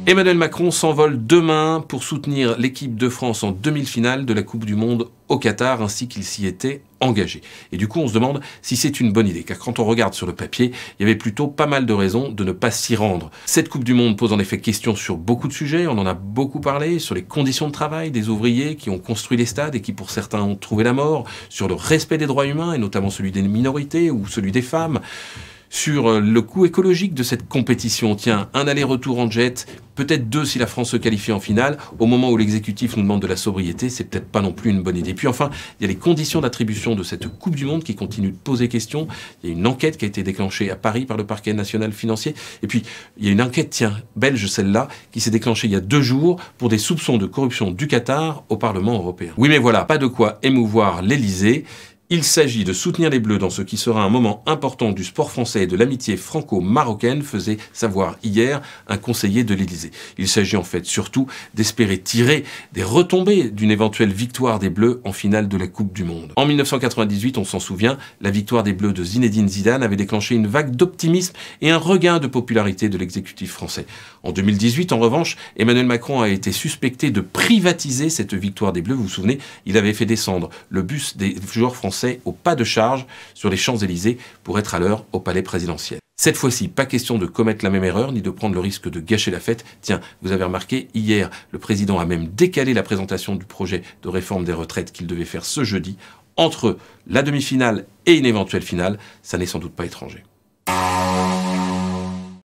Emmanuel Macron s'envole demain pour soutenir l'équipe de France en demi-finale de la Coupe du Monde au Qatar, ainsi qu'il s'y était engagé. Et du coup, on se demande si c'est une bonne idée, car quand on regarde sur le papier, il y avait plutôt pas mal de raisons de ne pas s'y rendre. Cette Coupe du Monde pose en effet question sur beaucoup de sujets, on en a beaucoup parlé, sur les conditions de travail des ouvriers qui ont construit les stades et qui pour certains ont trouvé la mort, sur le respect des droits humains, et notamment celui des minorités ou celui des femmes, sur le coût écologique de cette compétition. Tiens, un aller-retour en jet, peut-être 2 si la France se qualifie en finale. Au moment où l'exécutif nous demande de la sobriété, c'est peut-être pas non plus une bonne idée. Puis enfin, il y a les conditions d'attribution de cette Coupe du Monde qui continuent de poser question. Il y a une enquête qui a été déclenchée à Paris par le parquet national financier. Et puis, il y a une enquête, tiens, belge celle-là, qui s'est déclenchée il y a 2 jours pour des soupçons de corruption du Qatar au Parlement européen. Oui, mais voilà, pas de quoi émouvoir l'Élysée. Il s'agit de soutenir les Bleus dans ce qui sera un moment important du sport français et de l'amitié franco-marocaine, faisait savoir hier un conseiller de l'Élysée. Il s'agit en fait surtout d'espérer tirer des retombées d'une éventuelle victoire des Bleus en finale de la Coupe du Monde. En 1998, on s'en souvient, la victoire des Bleus de Zinedine Zidane avait déclenché une vague d'optimisme et un regain de popularité de l'exécutif français. En 2018, en revanche, Emmanuel Macron a été suspecté de privatiser cette victoire des Bleus. Vous vous souvenez, il avait fait descendre le bus des joueurs français au pas de charge sur les Champs-Élysées pour être à l'heure au palais présidentiel. Cette fois-ci, pas question de commettre la même erreur, ni de prendre le risque de gâcher la fête. Tiens, vous avez remarqué, hier, le président a même décalé la présentation du projet de réforme des retraites qu'il devait faire ce jeudi. Entre la demi-finale et une éventuelle finale, ça n'est sans doute pas étranger.